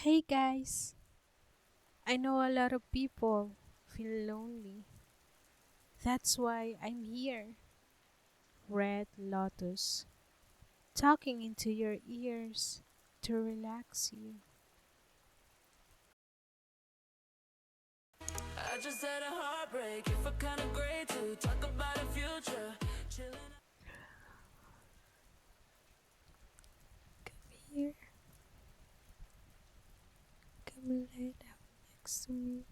Hey guys, I know a lot of people feel lonely. That's why I'm here, Red Lotus, talking into your ears to relax you. I just had a heartbreak. If I kinda great to talk about the future. Chilling. Come here, come lay down next to me.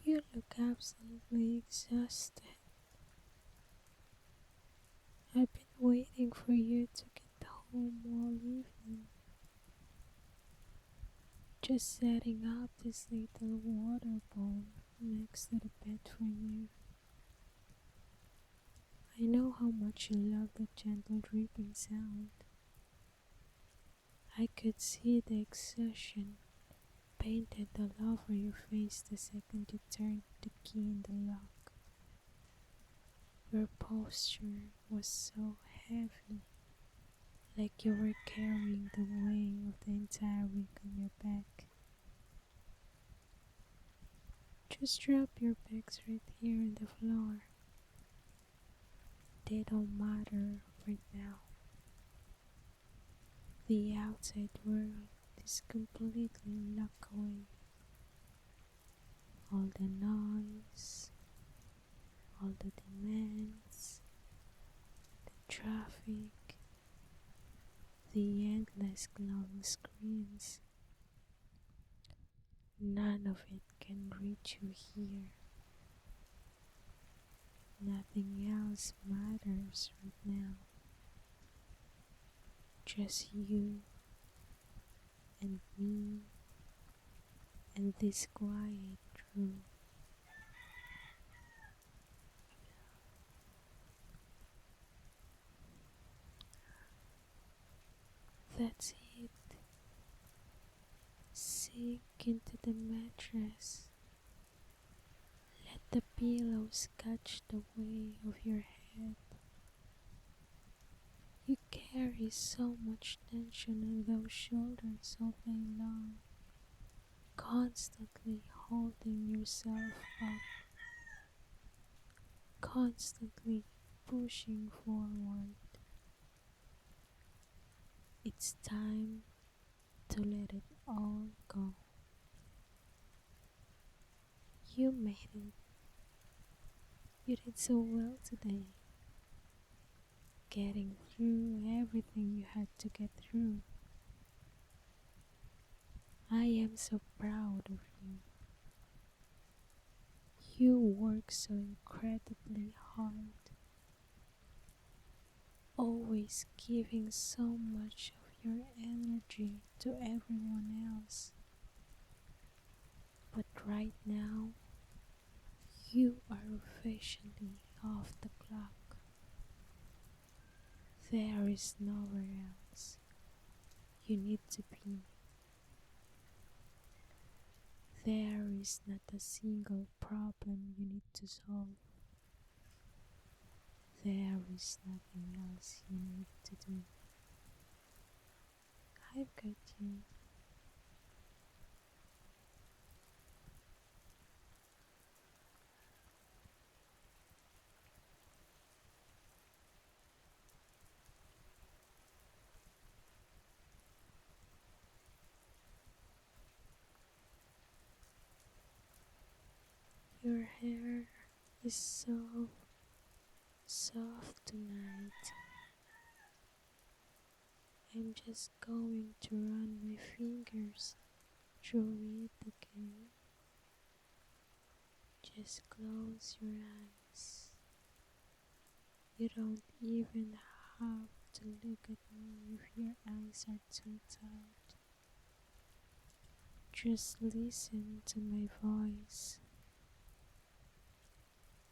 You look absolutely exhausted. I've been waiting for you to get home all evening, just setting up this little water bowl next to the bed for you. I know how much you love the gentle dripping sound. I could see the exhaustion painted all over your face the second you turned the key in the lock. Your posture was so heavy, like you were carrying the weight of the entire week on your back. Just drop your bags right here on the floor. They don't matter right now. The outside world is completely locked away. All the noise, all the demands, the traffic, the endless glowing screens, none of it can reach you here. Nothing else matters right now. Just you and me and this quiet room. That's it. Sink into the mattress. Let the pillows catch the weight of your head. You carry so much tension on those shoulders all day long, constantly holding yourself up, constantly pushing forward. It's time to let it all go. You made it. You did so well today, getting through everything you had to get through. I am so proud of you. You work so incredibly hard, always giving so much of your energy to everyone else. But right now, you are officially off the clock. There is nowhere else you need to be. There is not a single problem you need to solve. There is nothing else you need to do. I've got you. Your hair is so soft tonight. I'm just going to run my fingers through it, okay? Just close your eyes. You don't even have to look at me if your eyes are too tired. Just listen to my voice.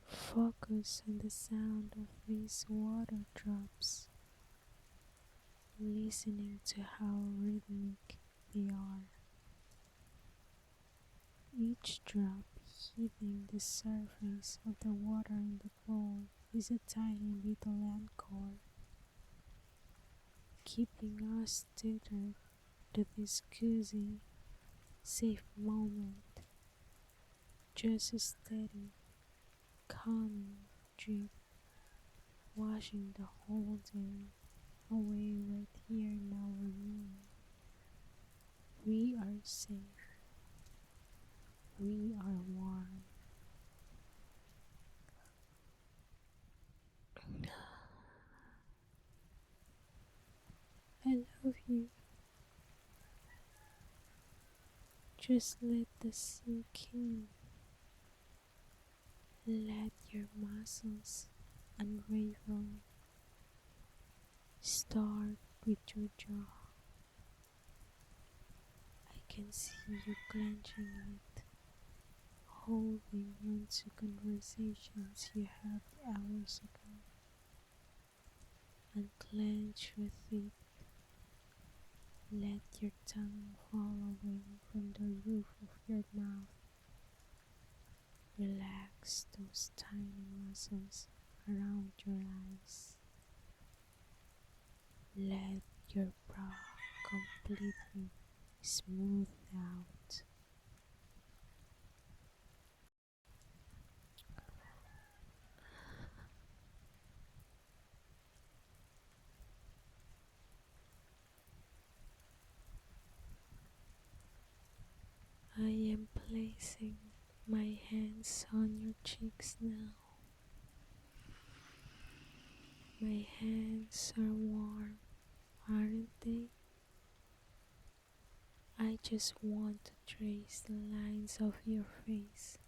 Focus on the sound of these water drops, listening to how rhythmic they are. Each drop hitting the surface of the water in the bowl is a tiny little encore. keeping us tethered to this cozy, safe moment. Just a steady, calming drip, washing the whole day away right here in our room. We are safe. We are warm. I love you. Just let the sink in. Let your muscles unravel. Start with your jaw. I can see you clenching it, holding on to conversations you had hours ago. Unclench with it. Let your tongue fall away from the roof of your mouth. Relax those tiny muscles around your eyes. Let your brow completely smooth out. I am placing my hands on your cheeks now. My hands are warm, aren't they? I just want to trace the lines of your face.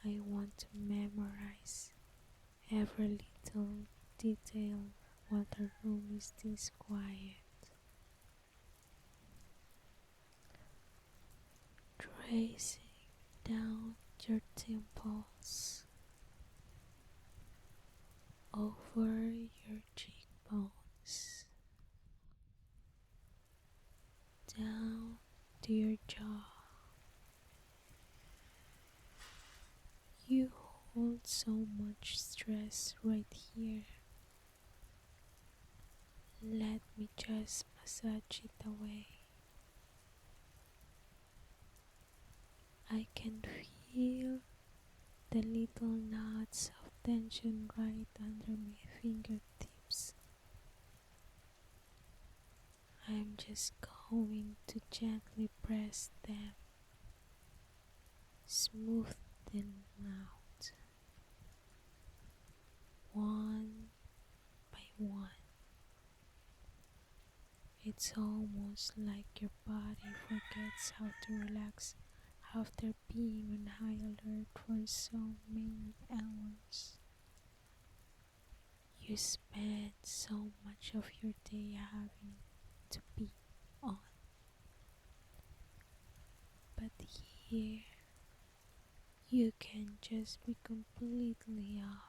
I want to memorize every little detail while the room is this quiet. Tracing down your temples, over your cheekbones, down to your jaw. You hold so much stress right here. Let me just massage it away. I can feel the little knots of tension right under my fingertips. I'm just going to gently press them, smooth them out, one by one. It's almost like your body forgets how to relax after being on high alert for so many hours. You spend so much of your day having to be on, but here you can just be completely off.